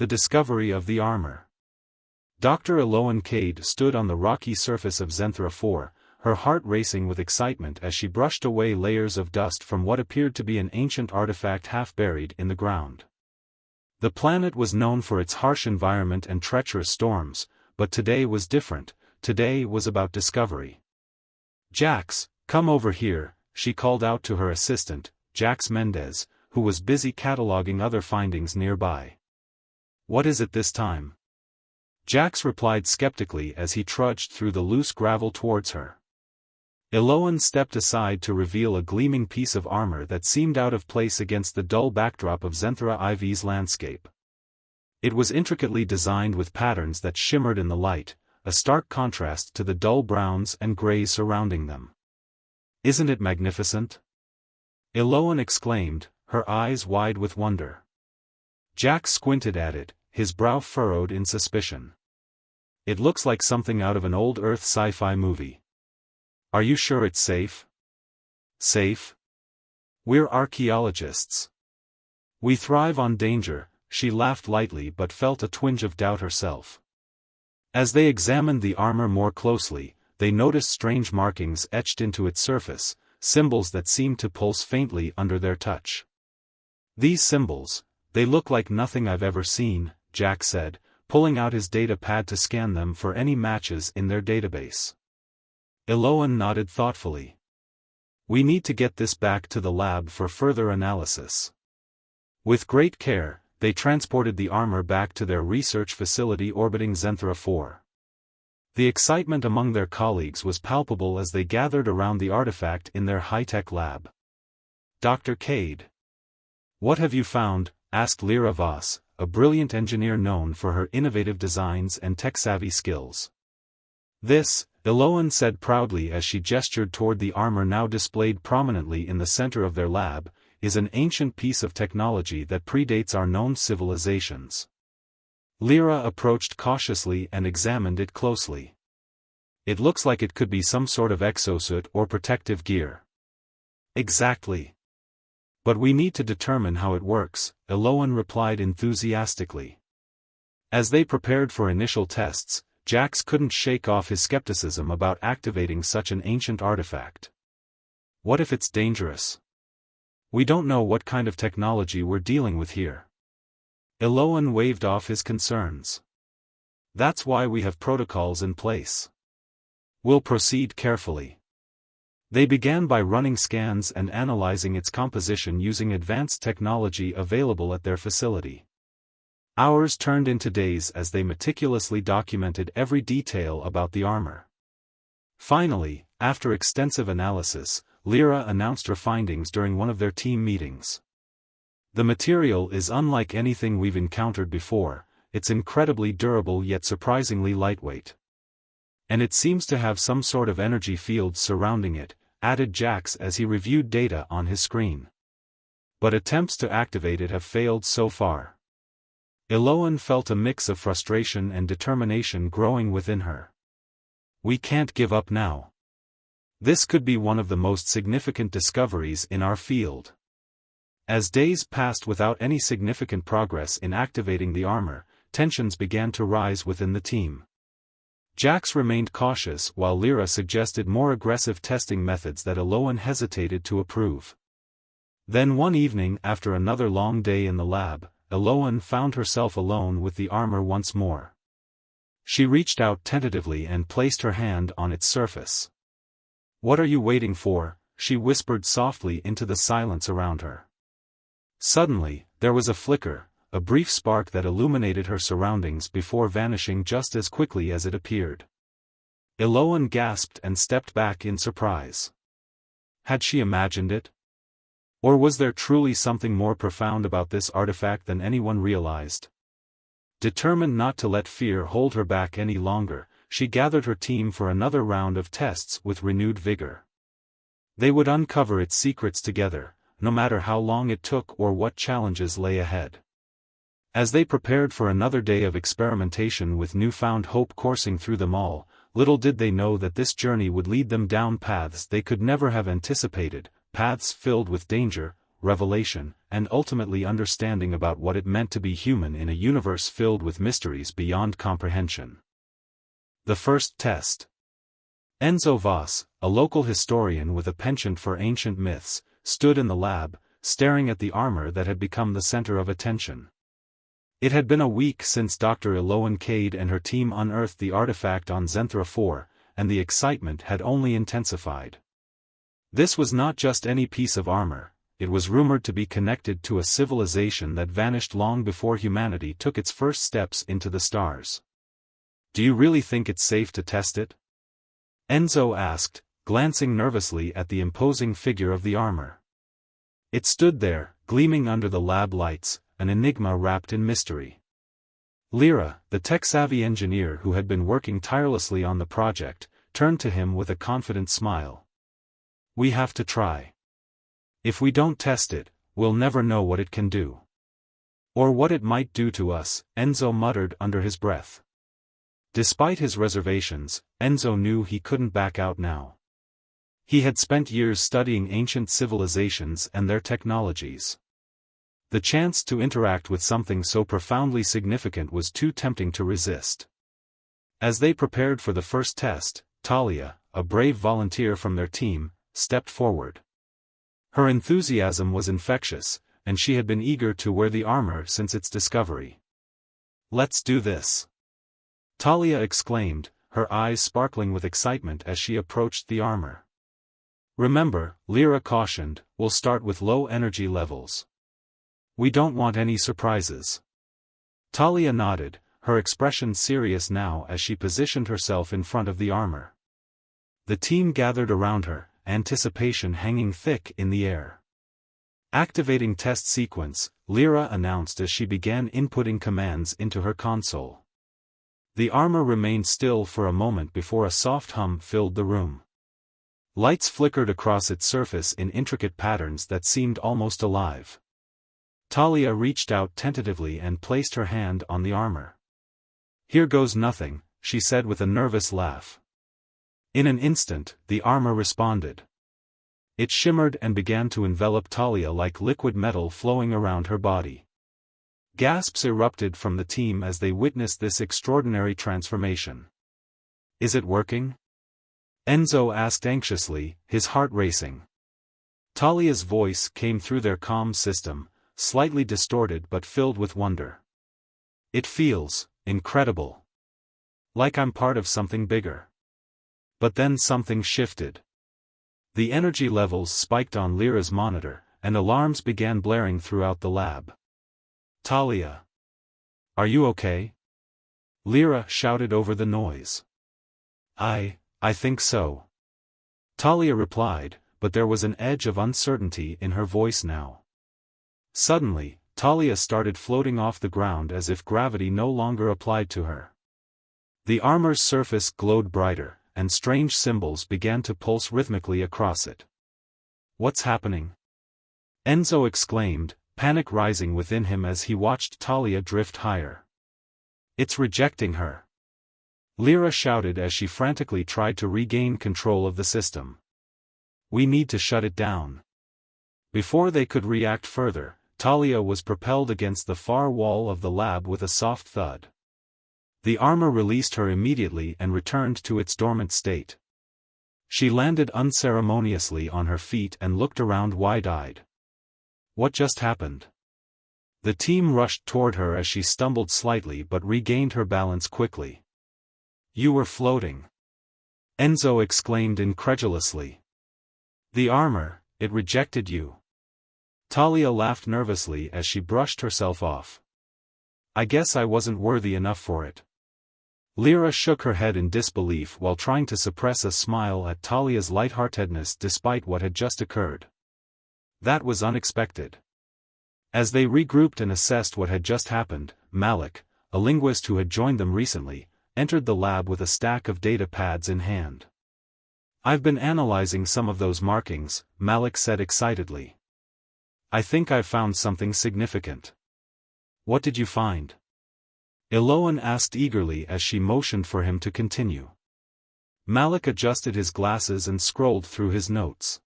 The discovery of the armor. Dr. Eloan Cade stood on the rocky surface of Zenthra 4, her heart racing with excitement as she brushed away layers of dust from what appeared to be an ancient artifact half buried in the ground. The planet was known for its harsh environment and treacherous storms, but today was different. Today was about discovery. "Jax, come over here," she called out to her assistant, Jax Mendez, who was busy cataloging other findings nearby. "What is it this time?" Jax replied skeptically as he trudged through the loose gravel towards her. Eloan stepped aside to reveal a gleaming piece of armor that seemed out of place against the dull backdrop of Zenthra IV's landscape. It was intricately designed with patterns that shimmered in the light, a stark contrast to the dull browns and grays surrounding them. "Isn't it magnificent?" Eloan exclaimed, her eyes wide with wonder. Jax squinted at it, his brow furrowed in suspicion. "It looks like something out of an old Earth sci-fi movie. Are you sure it's safe?" "Safe? We're archaeologists. We thrive on danger," she laughed lightly but felt a twinge of doubt herself. As they examined the armor more closely, they noticed strange markings etched into its surface, symbols that seemed to pulse faintly under their touch. "These symbols, they look like nothing I've ever seen," Jack said, pulling out his data pad to scan them for any matches in their database. Eloan nodded thoughtfully. "We need to get this back to the lab for further analysis." With great care, they transported the armor back to their research facility orbiting Zenthra 4. The excitement among their colleagues was palpable as they gathered around the artifact in their high-tech lab. "Dr. Cade. What have you found?" asked Lyra Voss, a brilliant engineer known for her innovative designs and tech-savvy skills. "This," Eloan said proudly as she gestured toward the armor now displayed prominently in the center of their lab, "is an ancient piece of technology that predates our known civilizations." Lyra approached cautiously and examined it closely. "It looks like it could be some sort of exosuit or protective gear." "Exactly. But we need to determine how it works," Eloan replied enthusiastically. As they prepared for initial tests, Jax couldn't shake off his skepticism about activating such an ancient artifact. "What if it's dangerous? We don't know what kind of technology we're dealing with here." Eloan waved off his concerns. "That's why we have protocols in place. We'll proceed carefully." They began by running scans and analyzing its composition using advanced technology available at their facility. Hours turned into days as they meticulously documented every detail about the armor. Finally, after extensive analysis, Lyra announced her findings during one of their team meetings. "The material is unlike anything we've encountered before, it's incredibly durable yet surprisingly lightweight. And it seems to have some sort of energy field surrounding it," added Jax as he reviewed data on his screen. "But attempts to activate it have failed so far." Eloan felt a mix of frustration and determination growing within her. "We can't give up now. This could be one of the most significant discoveries in our field." As days passed without any significant progress in activating the armor, tensions began to rise within the team. Jax remained cautious while Lyra suggested more aggressive testing methods that Eloan hesitated to approve. Then one evening after another long day in the lab, Eloan found herself alone with the armor once more. She reached out tentatively and placed her hand on its surface. "What are you waiting for?" she whispered softly into the silence around her. Suddenly, there was a flicker, a brief spark that illuminated her surroundings before vanishing just as quickly as it appeared. Eloan gasped and stepped back in surprise. Had she imagined it? Or was there truly something more profound about this artifact than anyone realized? Determined not to let fear hold her back any longer, she gathered her team for another round of tests with renewed vigor. They would uncover its secrets together, no matter how long it took or what challenges lay ahead. As they prepared for another day of experimentation with newfound hope coursing through them all, little did they know that this journey would lead them down paths they could never have anticipated, paths filled with danger, revelation, and ultimately understanding about what it meant to be human in a universe filled with mysteries beyond comprehension. The first test. Enzo Voss, a local historian with a penchant for ancient myths, stood in the lab, staring at the armor that had become the center of attention. It had been a week since Dr. Eloan Cade and her team unearthed the artifact on Zenthra 4, and the excitement had only intensified. This was not just any piece of armor, it was rumored to be connected to a civilization that vanished long before humanity took its first steps into the stars. "Do you really think it's safe to test it?" Enzo asked, glancing nervously at the imposing figure of the armor. It stood there, gleaming under the lab lights, an enigma wrapped in mystery. Lyra, the tech-savvy engineer who had been working tirelessly on the project, turned to him with a confident smile. "We have to try. If we don't test it, we'll never know what it can do. Or what it might do to us," Enzo muttered under his breath. Despite his reservations, Enzo knew he couldn't back out now. He had spent years studying ancient civilizations and their technologies. The chance to interact with something so profoundly significant was too tempting to resist. As they prepared for the first test, Talia, a brave volunteer from their team, stepped forward. Her enthusiasm was infectious, and she had been eager to wear the armor since its discovery. "Let's do this!" Talia exclaimed, her eyes sparkling with excitement as she approached the armor. "Remember," Lyra cautioned, "we'll start with low energy levels. We don't want any surprises." Talia nodded, her expression serious now as she positioned herself in front of the armor. The team gathered around her, anticipation hanging thick in the air. "Activating test sequence," Lyra announced as she began inputting commands into her console. The armor remained still for a moment before a soft hum filled the room. Lights flickered across its surface in intricate patterns that seemed almost alive. Talia reached out tentatively and placed her hand on the armor. "Here goes nothing," she said with a nervous laugh. In an instant, the armor responded. It shimmered and began to envelop Talia like liquid metal flowing around her body. Gasps erupted from the team as they witnessed this extraordinary transformation. "Is it working?" Enzo asked anxiously, his heart racing. Talia's voice came through their comm system, slightly distorted but filled with wonder. "It feels incredible. Like I'm part of something bigger." But then something shifted. The energy levels spiked on Lyra's monitor, and alarms began blaring throughout the lab. "Talia! Are you okay?" Lyra shouted over the noise. I think so." Talia replied, but there was an edge of uncertainty in her voice now. Suddenly, Talia started floating off the ground as if gravity no longer applied to her. The armor's surface glowed brighter, and strange symbols began to pulse rhythmically across it. "What's happening?" Enzo exclaimed, panic rising within him as he watched Talia drift higher. "It's rejecting her!" Lyra shouted as she frantically tried to regain control of the system. "We need to shut it down." Before they could react further, Talia was propelled against the far wall of the lab with a soft thud. The armor released her immediately and returned to its dormant state. She landed unceremoniously on her feet and looked around wide-eyed. What just happened? The team rushed toward her as she stumbled slightly but regained her balance quickly. "You were floating!" Enzo exclaimed incredulously. "The armor, it rejected you." Talia laughed nervously as she brushed herself off. "I guess I wasn't worthy enough for it." Lyra shook her head in disbelief while trying to suppress a smile at Talia's lightheartedness despite what had just occurred. That was unexpected. As they regrouped and assessed what had just happened, Malik, a linguist who had joined them recently, entered the lab with a stack of data pads in hand. "I've been analyzing some of those markings," Malik said excitedly. "I think I've found something significant." "What did you find?" Eloan asked eagerly as she motioned for him to continue. Malik adjusted his glasses and scrolled through his notes.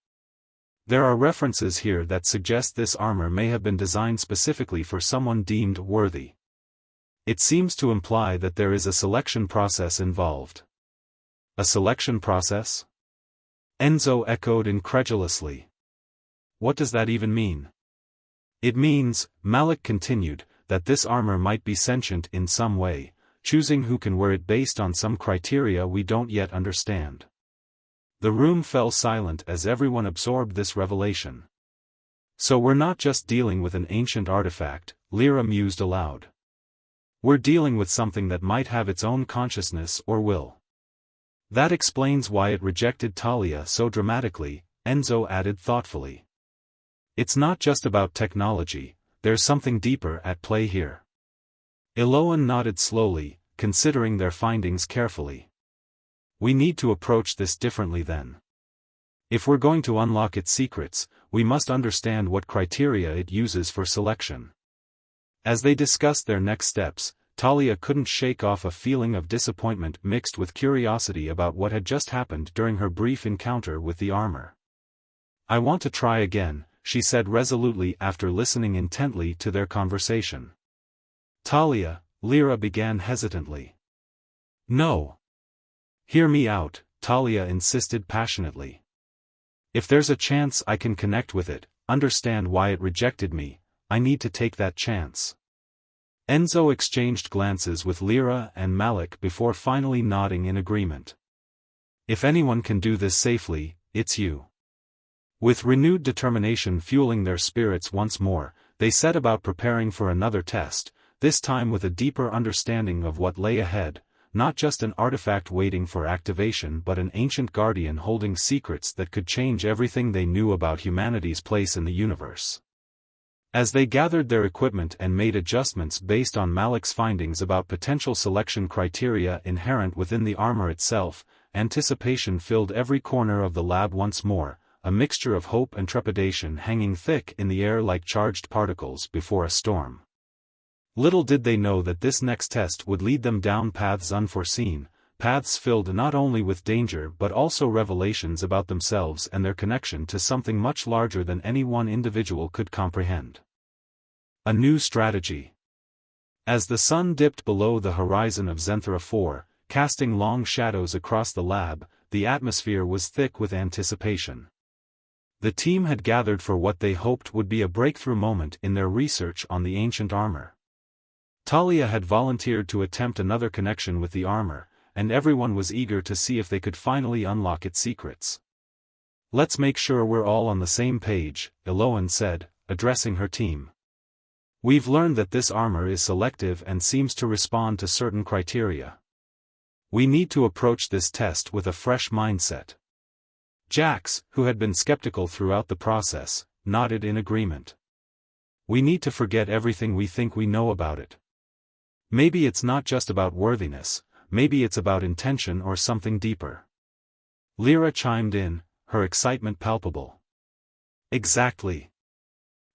There are references here that suggest this armor may have been designed specifically for someone deemed worthy. It seems to imply that there is a selection process involved. A selection process? Enzo echoed incredulously. What does that even mean? It means, Malik continued, that this armor might be sentient in some way, choosing who can wear it based on some criteria we don't yet understand. The room fell silent as everyone absorbed this revelation. So we're not just dealing with an ancient artifact, Lyra mused aloud. We're dealing with something that might have its own consciousness or will. That explains why it rejected Talia so dramatically, Enzo added thoughtfully. It's not just about technology, there's something deeper at play here. Eloan nodded slowly, considering their findings carefully. We need to approach this differently then. If we're going to unlock its secrets, we must understand what criteria it uses for selection. As they discussed their next steps, Talia couldn't shake off a feeling of disappointment mixed with curiosity about what had just happened during her brief encounter with the armor. I want to try again, she said resolutely after listening intently to their conversation. Talia, Lyra began hesitantly. No. Hear me out, Talia insisted passionately. If there's a chance I can connect with it, understand why it rejected me, I need to take that chance. Enzo exchanged glances with Lyra and Malik before finally nodding in agreement. If anyone can do this safely, it's you. With renewed determination fueling their spirits once more, they set about preparing for another test, this time with a deeper understanding of what lay ahead, not just an artifact waiting for activation but an ancient guardian holding secrets that could change everything they knew about humanity's place in the universe. As they gathered their equipment and made adjustments based on Malik's findings about potential selection criteria inherent within the armor itself, anticipation filled every corner of the lab once more, a mixture of hope and trepidation hanging thick in the air like charged particles before a storm. Little did they know that this next test would lead them down paths unforeseen, paths filled not only with danger but also revelations about themselves and their connection to something much larger than any one individual could comprehend. A new strategy. As the sun dipped below the horizon of Zenthra 4, casting long shadows across the lab, the atmosphere was thick with anticipation. The team had gathered for what they hoped would be a breakthrough moment in their research on the ancient armor. Talia had volunteered to attempt another connection with the armor, and everyone was eager to see if they could finally unlock its secrets. Let's make sure we're all on the same page, Eloan said, addressing her team. We've learned that this armor is selective and seems to respond to certain criteria. We need to approach this test with a fresh mindset. Jax, who had been skeptical throughout the process, nodded in agreement. We need to forget everything we think we know about it. Maybe it's not just about worthiness, maybe it's about intention or something deeper. Lyra chimed in, her excitement palpable. Exactly.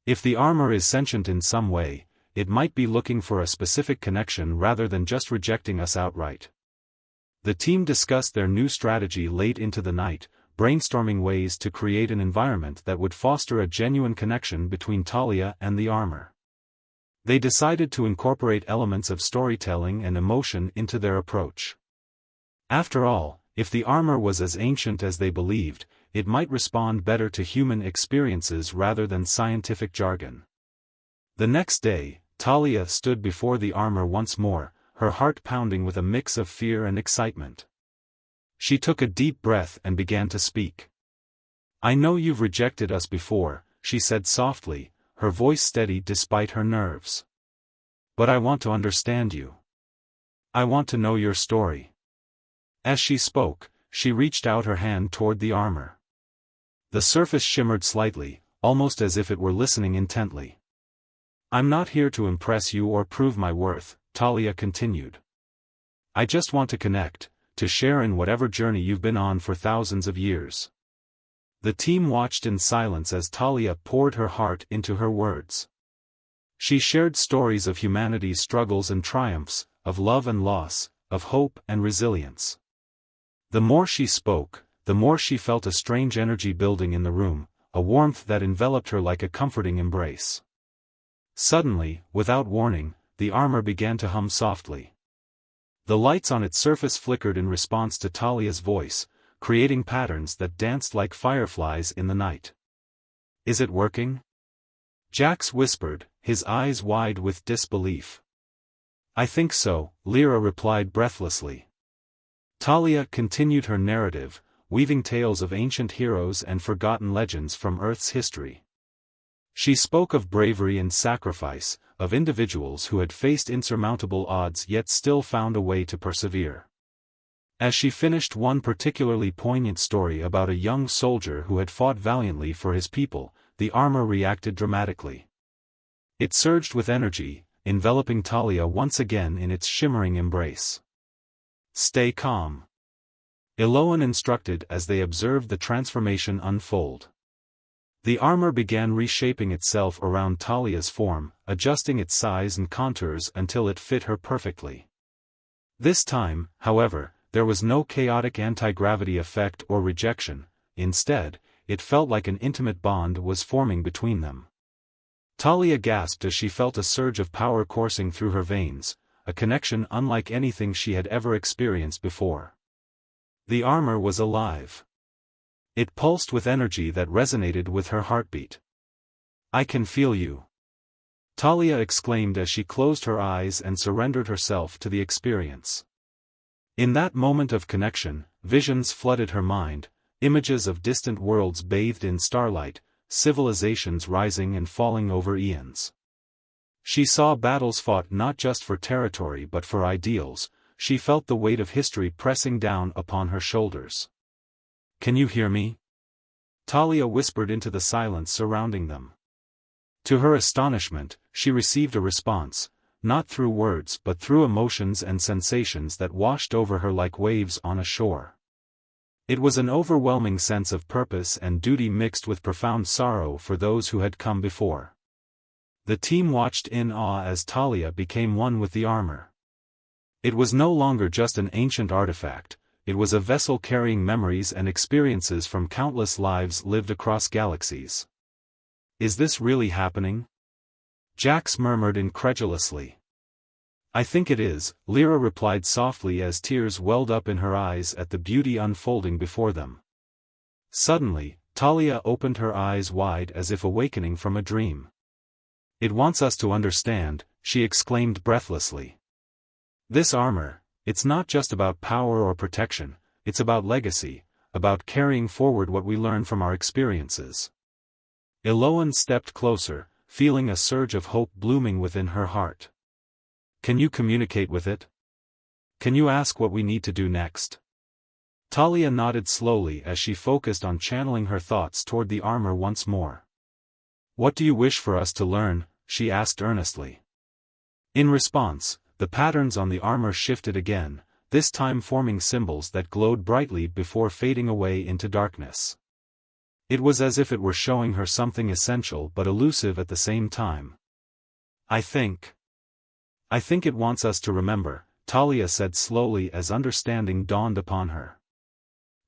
If the armor is sentient in some way, it might be looking for a specific connection rather than just rejecting us outright. The team discussed their new strategy late into the night, brainstorming ways to create an environment that would foster a genuine connection between Talia and the armor. They decided to incorporate elements of storytelling and emotion into their approach. After all, if the armor was as ancient as they believed, it might respond better to human experiences rather than scientific jargon. The next day, Talia stood before the armor once more, her heart pounding with a mix of fear and excitement. She took a deep breath and began to speak. I know you've rejected us before, she said softly, her voice steady despite her nerves. But I want to understand you. I want to know your story. As she spoke, she reached out her hand toward the armor. The surface shimmered slightly, almost as if it were listening intently. I'm not here to impress you or prove my worth, Talia continued. I just want to connect, to share in whatever journey you've been on for thousands of years. The team watched in silence as Talia poured her heart into her words. She shared stories of humanity's struggles and triumphs, of love and loss, of hope and resilience. The more she spoke, the more she felt a strange energy building in the room, a warmth that enveloped her like a comforting embrace. Suddenly, without warning, the armor began to hum softly. The lights on its surface flickered in response to Talia's voice, creating patterns that danced like fireflies in the night. "Is it working?" Jax whispered, his eyes wide with disbelief. "I think so," Lyra replied breathlessly. Talia continued her narrative, weaving tales of ancient heroes and forgotten legends from Earth's history. She spoke of bravery and sacrifice, of individuals who had faced insurmountable odds yet still found a way to persevere. As she finished one particularly poignant story about a young soldier who had fought valiantly for his people, the armor reacted dramatically. It surged with energy, enveloping Talia once again in its shimmering embrace. "Stay calm," Eloan instructed as they observed the transformation unfold. The armor began reshaping itself around Talia's form, adjusting its size and contours until it fit her perfectly. This time, however, there was no chaotic anti-gravity effect or rejection. Instead, it felt like an intimate bond was forming between them. Talia gasped as she felt a surge of power coursing through her veins, a connection unlike anything she had ever experienced before. The armor was alive. It pulsed with energy that resonated with her heartbeat. "I can feel you," Talia exclaimed as she closed her eyes and surrendered herself to the experience. In that moment of connection, visions flooded her mind, images of distant worlds bathed in starlight, civilizations rising and falling over eons. She saw battles fought not just for territory but for ideals. She felt the weight of history pressing down upon her shoulders. "Can you hear me?" Talia whispered into the silence surrounding them. To her astonishment, she received a response, not through words but through emotions and sensations that washed over her like waves on a shore. It was an overwhelming sense of purpose and duty mixed with profound sorrow for those who had come before. The team watched in awe as Talia became one with the armor. It was no longer just an ancient artifact, it was a vessel carrying memories and experiences from countless lives lived across galaxies. "Is this really happening?" Jax murmured incredulously. "I think it is," Lyra replied softly as tears welled up in her eyes at the beauty unfolding before them. Suddenly, Talia opened her eyes wide as if awakening from a dream. "It wants us to understand," she exclaimed breathlessly. "This armor, it's not just about power or protection, it's about legacy, about carrying forward what we learn from our experiences." Eloan stepped closer, feeling a surge of hope blooming within her heart. "Can you communicate with it? Can you ask what we need to do next?" Talia nodded slowly as she focused on channeling her thoughts toward the armor once more. "What do you wish for us to learn?" she asked earnestly. In response, the patterns on the armor shifted again, this time forming symbols that glowed brightly before fading away into darkness. It was as if it were showing her something essential but elusive at the same time. I think it wants us to remember," Talia said slowly as understanding dawned upon her.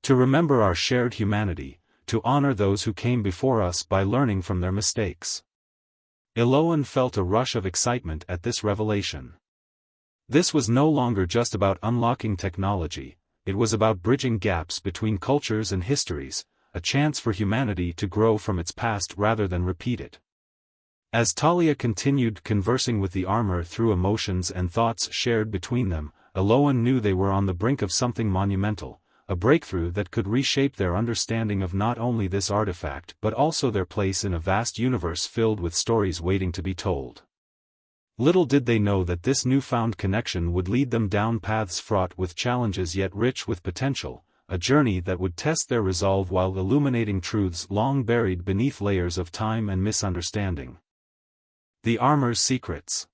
"To remember our shared humanity, to honor those who came before us by learning from their mistakes." Eloan felt a rush of excitement at this revelation. This was no longer just about unlocking technology, it was about bridging gaps between cultures and histories, a chance for humanity to grow from its past rather than repeat it. As Talia continued conversing with the armor through emotions and thoughts shared between them, Eloan knew they were on the brink of something monumental, a breakthrough that could reshape their understanding of not only this artifact but also their place in a vast universe filled with stories waiting to be told. Little did they know that this newfound connection would lead them down paths fraught with challenges yet rich with potential, a journey that would test their resolve while illuminating truths long buried beneath layers of time and misunderstanding. The armor's secrets.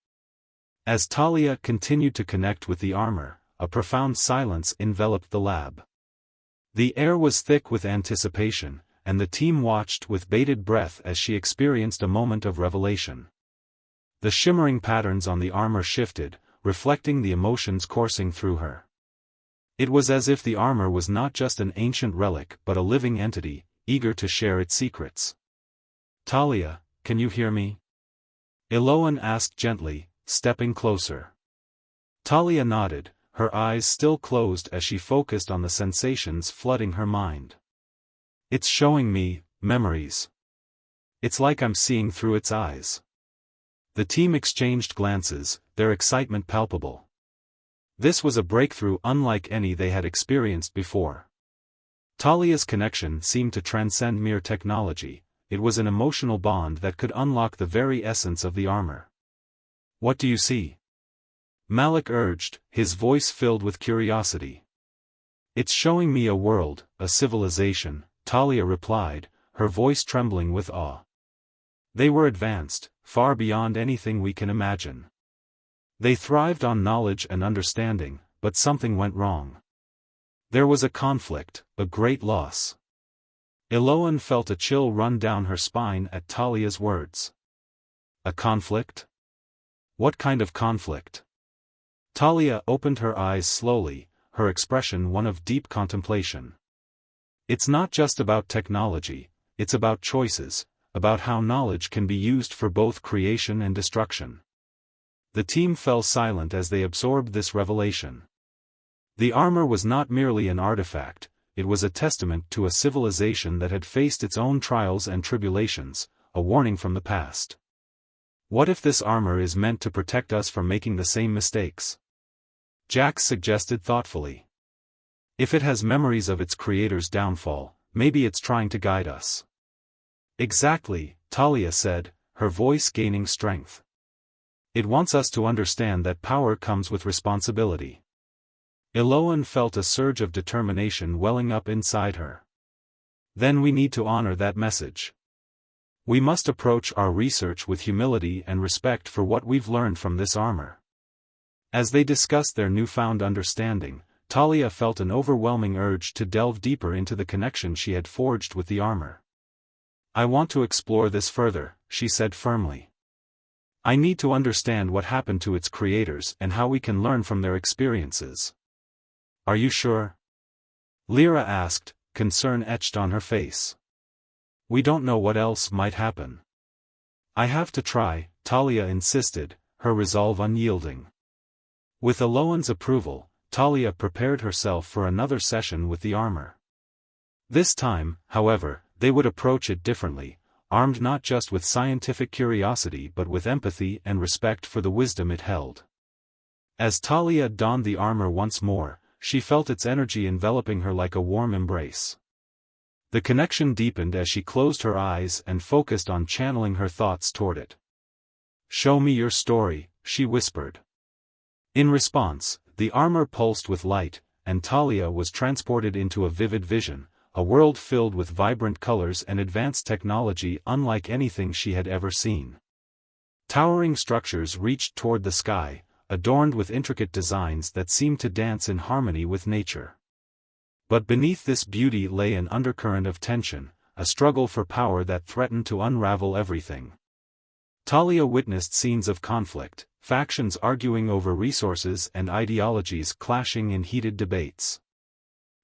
As Talia continued to connect with the armor, a profound silence enveloped the lab. The air was thick with anticipation, and the team watched with bated breath as she experienced a moment of revelation. The shimmering patterns on the armor shifted, reflecting the emotions coursing through her. It was as if the armor was not just an ancient relic but a living entity, eager to share its secrets. Talia, can you hear me? Eloan asked gently, stepping closer. Talia nodded, her eyes still closed as she focused on the sensations flooding her mind. It's showing me memories. It's like I'm seeing through its eyes. The team exchanged glances, their excitement palpable. This was a breakthrough unlike any they had experienced before. Talia's connection seemed to transcend mere technology, it was an emotional bond that could unlock the very essence of the armor. What do you see? Malik urged, his voice filled with curiosity. It's showing me a world, a civilization, Talia replied, her voice trembling with awe. They were advanced, far beyond anything we can imagine. They thrived on knowledge and understanding, but something went wrong. There was a conflict, a great loss. Eloan felt a chill run down her spine at Talia's words. A conflict? What kind of conflict? Talia opened her eyes slowly, her expression one of deep contemplation. It's not just about technology, it's about choices, about how knowledge can be used for both creation and destruction. The team fell silent as they absorbed this revelation. The armor was not merely an artifact, it was a testament to a civilization that had faced its own trials and tribulations, a warning from the past. What if this armor is meant to protect us from making the same mistakes? Jax suggested thoughtfully. If it has memories of its creator's downfall, maybe it's trying to guide us. Exactly, Talia said, her voice gaining strength. It wants us to understand that power comes with responsibility. Eloan felt a surge of determination welling up inside her. Then we need to honor that message. We must approach our research with humility and respect for what we've learned from this armor. As they discussed their newfound understanding, Talia felt an overwhelming urge to delve deeper into the connection she had forged with the armor. I want to explore this further, she said firmly. I need to understand what happened to its creators and how we can learn from their experiences. Are you sure? Lyra asked, concern etched on her face. We don't know what else might happen. I have to try, Talia insisted, her resolve unyielding. With Eloan's approval, Talia prepared herself for another session with the armor. This time, however, they would approach it differently, armed not just with scientific curiosity but with empathy and respect for the wisdom it held. As Talia donned the armor once more, she felt its energy enveloping her like a warm embrace. The connection deepened as she closed her eyes and focused on channeling her thoughts toward it. Show me your story, she whispered. In response, the armor pulsed with light, and Talia was transported into a vivid vision, a world filled with vibrant colors and advanced technology unlike anything she had ever seen. Towering structures reached toward the sky, adorned with intricate designs that seemed to dance in harmony with nature. But beneath this beauty lay an undercurrent of tension, a struggle for power that threatened to unravel everything. Talia witnessed scenes of conflict, factions arguing over resources and ideologies clashing in heated debates.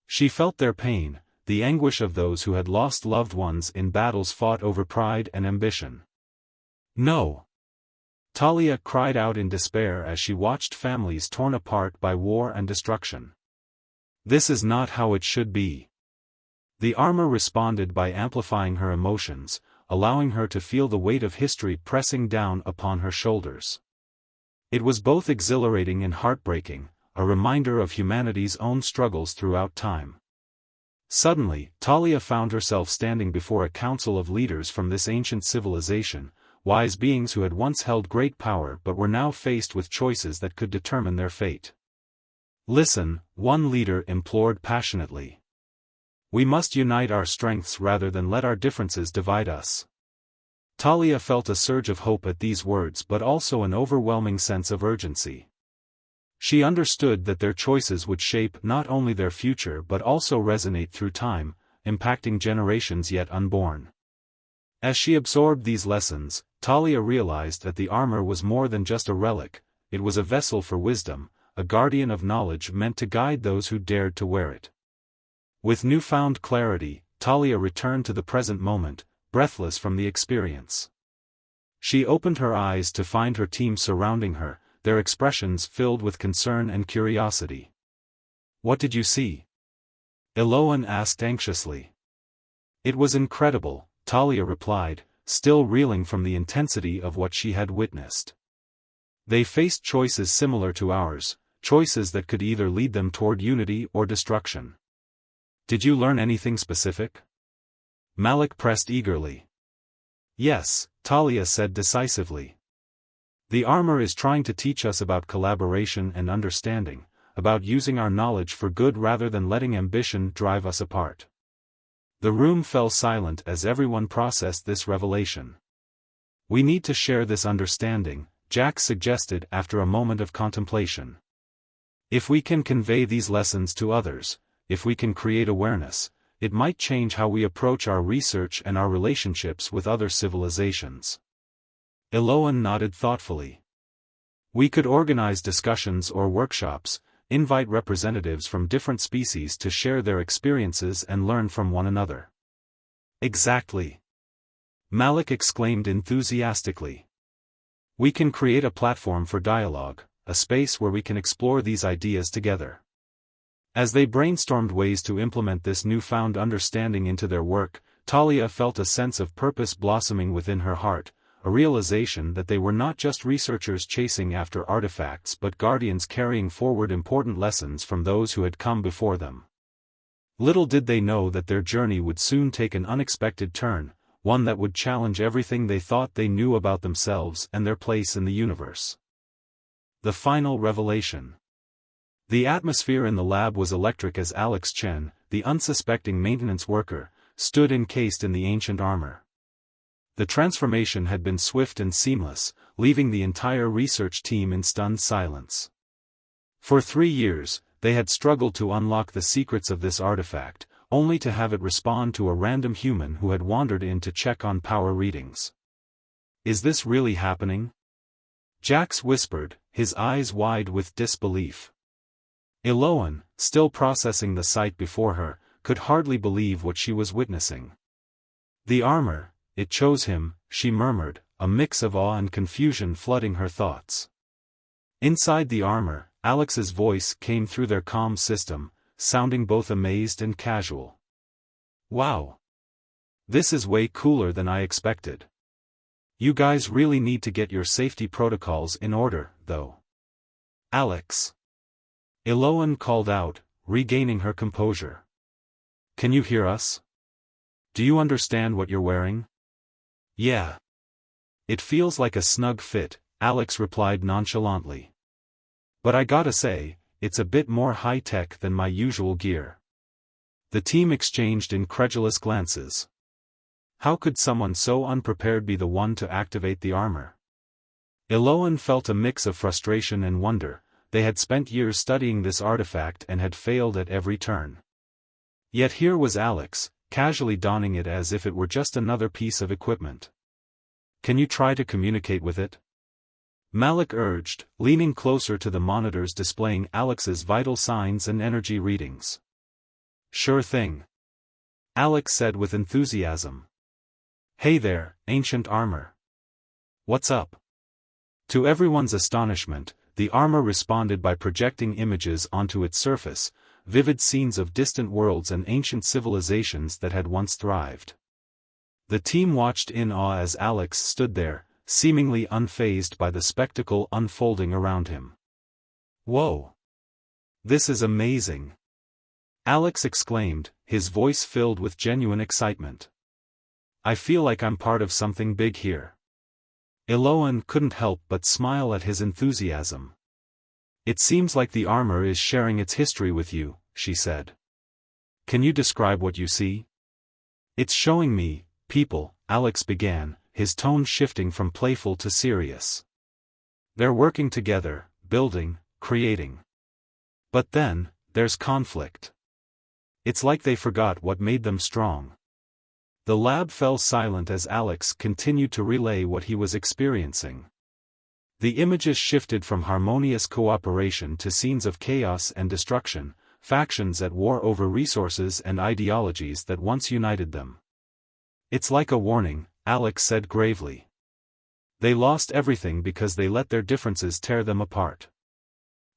She felt their pain, the anguish of those who had lost loved ones in battles fought over pride and ambition. No! Talia cried out in despair as she watched families torn apart by war and destruction. This is not how it should be. The armor responded by amplifying her emotions, allowing her to feel the weight of history pressing down upon her shoulders. It was both exhilarating and heartbreaking, a reminder of humanity's own struggles throughout time. Suddenly, Talia found herself standing before a council of leaders from this ancient civilization, wise beings who had once held great power but were now faced with choices that could determine their fate. Listen, one leader implored passionately. We must unite our strengths rather than let our differences divide us. Talia felt a surge of hope at these words but also an overwhelming sense of urgency. She understood that their choices would shape not only their future but also resonate through time, impacting generations yet unborn. As she absorbed these lessons, Talia realized that the armor was more than just a relic, it was a vessel for wisdom, a guardian of knowledge meant to guide those who dared to wear it. With newfound clarity, Talia returned to the present moment, breathless from the experience. She opened her eyes to find her team surrounding her, their expressions filled with concern and curiosity. "What did you see?" Eloan asked anxiously. "It was incredible," Talia replied, still reeling from the intensity of what she had witnessed. "They faced choices similar to ours, choices that could either lead them toward unity or destruction." "Did you learn anything specific?" Malik pressed eagerly. "Yes," Talia said decisively. "The armor is trying to teach us about collaboration and understanding, about using our knowledge for good rather than letting ambition drive us apart." The room fell silent as everyone processed this revelation. "We need to share this understanding," Jack suggested after a moment of contemplation. "If we can convey these lessons to others, if we can create awareness, it might change how we approach our research and our relationships with other civilizations." Eloan nodded thoughtfully. "We could organize discussions or workshops, invite representatives from different species to share their experiences and learn from one another." "Exactly!" Malik exclaimed enthusiastically. "We can create a platform for dialogue, a space where we can explore these ideas together." As they brainstormed ways to implement this newfound understanding into their work, Talia felt a sense of purpose blossoming within her heart, a realization that they were not just researchers chasing after artifacts but guardians carrying forward important lessons from those who had come before them. Little did they know that their journey would soon take an unexpected turn, one that would challenge everything they thought they knew about themselves and their place in the universe. The final revelation. The atmosphere in the lab was electric as Alex Chen, the unsuspecting maintenance worker, stood encased in the ancient armor. The transformation had been swift and seamless, leaving the entire research team in stunned silence. For 3 years, they had struggled to unlock the secrets of this artifact, only to have it respond to a random human who had wandered in to check on power readings. "Is this really happening?" Jax whispered, his eyes wide with disbelief. Eloan, still processing the sight before her, could hardly believe what she was witnessing. "The armor, it chose him," she murmured, a mix of awe and confusion flooding her thoughts. Inside the armor, Alex's voice came through their comm system, sounding both amazed and casual. "Wow! This is way cooler than I expected. You guys really need to get your safety protocols in order, though." "Alex!" Eloan called out, regaining her composure. "Can you hear us? Do you understand what you're wearing?" "Yeah. It feels like a snug fit," Alex replied nonchalantly. "But I gotta say, it's a bit more high-tech than my usual gear." The team exchanged incredulous glances. How could someone so unprepared be the one to activate the armor? Eloan felt a mix of frustration and wonder. They had spent years studying this artifact and had failed at every turn. Yet here was Alex, casually donning it as if it were just another piece of equipment. "Can you try to communicate with it?" Malik urged, leaning closer to the monitors displaying Alex's vital signs and energy readings. "Sure thing," Alex said with enthusiasm. "Hey there, ancient armor. What's up?" To everyone's astonishment, the armor responded by projecting images onto its surface, vivid scenes of distant worlds and ancient civilizations that had once thrived. The team watched in awe as Alex stood there, seemingly unfazed by the spectacle unfolding around him. "Whoa! This is amazing!" Alex exclaimed, his voice filled with genuine excitement. "I feel like I'm part of something big here." Eloan couldn't help but smile at his enthusiasm. "It seems like the armor is sharing its history with you," she said. "Can you describe what you see?" "It's showing me, people," Alex began, his tone shifting from playful to serious. "They're working together, building, creating. But then, there's conflict. It's like they forgot what made them strong." The lab fell silent as Alex continued to relay what he was experiencing. The images shifted from harmonious cooperation to scenes of chaos and destruction, factions at war over resources and ideologies that once united them. It's like a warning, Alex said gravely. They lost everything because they let their differences tear them apart.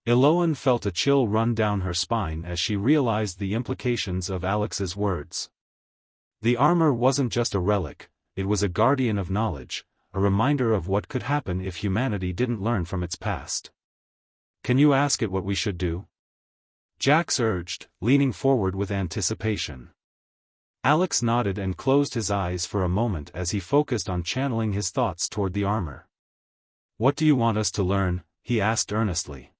Eloan felt a chill run down her spine as she realized the implications of Alex's words. The armor wasn't just a relic, it was a guardian of knowledge, a reminder of what could happen if humanity didn't learn from its past. Can you ask it what we should do? Jax urged, leaning forward with anticipation. Alex nodded and closed his eyes for a moment as he focused on channeling his thoughts toward the armor. What do you want us to learn? He asked earnestly.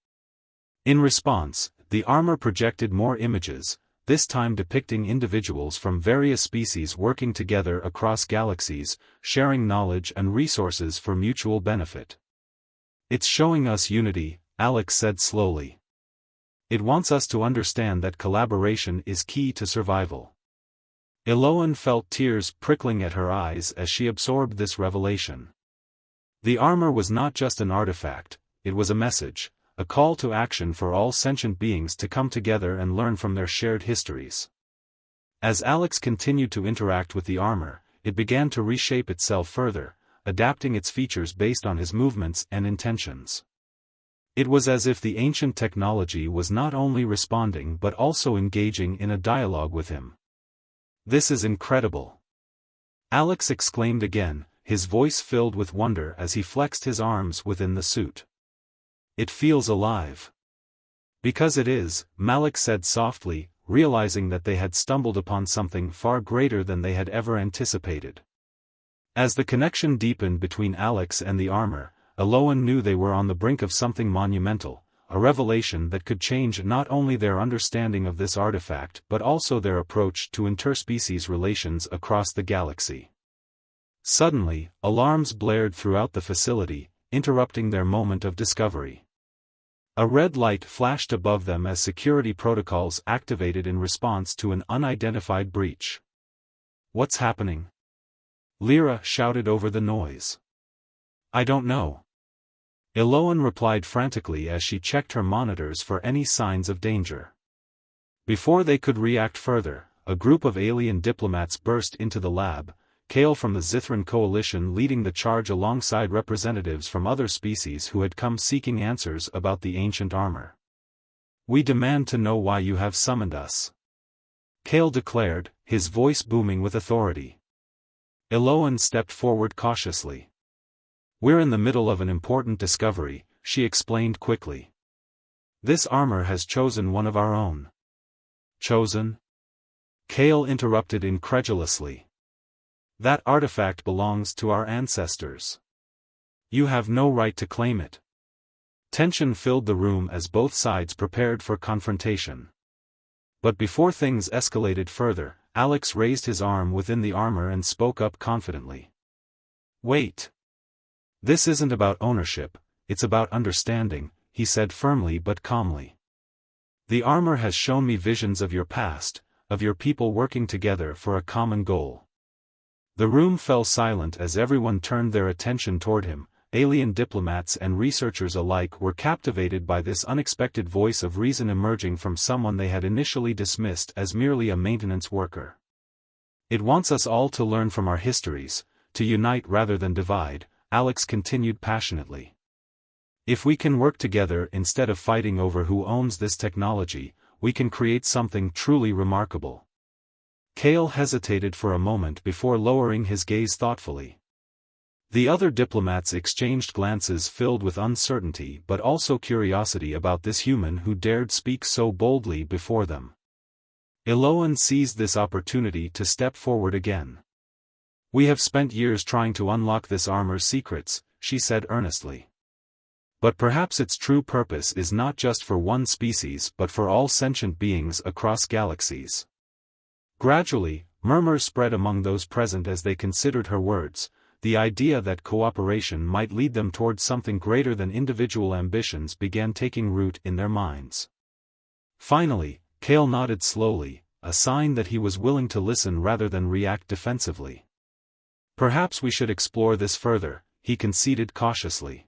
In response, the armor projected more images, this time depicting individuals from various species working together across galaxies, sharing knowledge and resources for mutual benefit. It's showing us unity, Alex said slowly. It wants us to understand that collaboration is key to survival. Eloan felt tears prickling at her eyes as she absorbed this revelation. The armor was not just an artifact, it was a message, a call to action for all sentient beings to come together and learn from their shared histories. As Alex continued to interact with the armor, it began to reshape itself further, adapting its features based on his movements and intentions. It was as if the ancient technology was not only responding but also engaging in a dialogue with him. This is incredible! Alex exclaimed again, his voice filled with wonder as he flexed his arms within the suit. It feels alive. Because it is, Malik said softly, realizing that they had stumbled upon something far greater than they had ever anticipated. As the connection deepened between Alex and the armor, Eloan knew they were on the brink of something monumental, a revelation that could change not only their understanding of this artifact but also their approach to interspecies relations across the galaxy. Suddenly, alarms blared throughout the facility, interrupting their moment of discovery. A red light flashed above them as security protocols activated in response to an unidentified breach. What's happening? Lyra shouted over the noise. I don't know. Eloan replied frantically as she checked her monitors for any signs of danger. Before they could react further, a group of alien diplomats burst into the lab, Kale from the Zithran coalition leading the charge alongside representatives from other species who had come seeking answers about the ancient armor. We demand to know why you have summoned us. Kale declared, his voice booming with authority. Eloan stepped forward cautiously. We're in the middle of an important discovery, she explained quickly. This armor has chosen one of our own. Chosen? Kale interrupted incredulously. That artifact belongs to our ancestors. You have no right to claim it. Tension filled the room as both sides prepared for confrontation. But before things escalated further, Alex raised his arm within the armor and spoke up confidently. Wait. This isn't about ownership, it's about understanding, he said firmly but calmly. The armor has shown me visions of your past, of your people working together for a common goal. The room fell silent as everyone turned their attention toward him. Alien diplomats and researchers alike were captivated by this unexpected voice of reason emerging from someone they had initially dismissed as merely a maintenance worker. It wants us all to learn from our histories, to unite rather than divide, Alex continued passionately. If we can work together instead of fighting over who owns this technology, we can create something truly remarkable. Kale hesitated for a moment before lowering his gaze thoughtfully. The other diplomats exchanged glances filled with uncertainty but also curiosity about this human who dared speak so boldly before them. Eloan seized this opportunity to step forward again. We have spent years trying to unlock this armor's secrets, she said earnestly. But perhaps its true purpose is not just for one species but for all sentient beings across galaxies. Gradually, murmurs spread among those present as they considered her words, the idea that cooperation might lead them towards something greater than individual ambitions began taking root in their minds. Finally, Kale nodded slowly, a sign that he was willing to listen rather than react defensively. Perhaps we should explore this further, he conceded cautiously.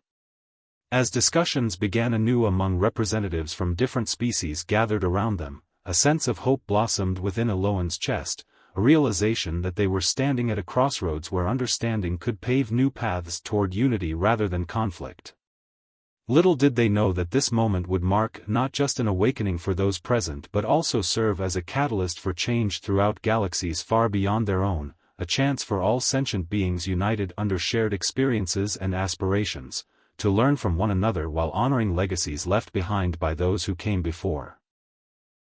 As discussions began anew among representatives from different species gathered around them, a sense of hope blossomed within Eloan's chest, a realization that they were standing at a crossroads where understanding could pave new paths toward unity rather than conflict. Little did they know that this moment would mark not just an awakening for those present but also serve as a catalyst for change throughout galaxies far beyond their own, a chance for all sentient beings united under shared experiences and aspirations, to learn from one another while honoring legacies left behind by those who came before.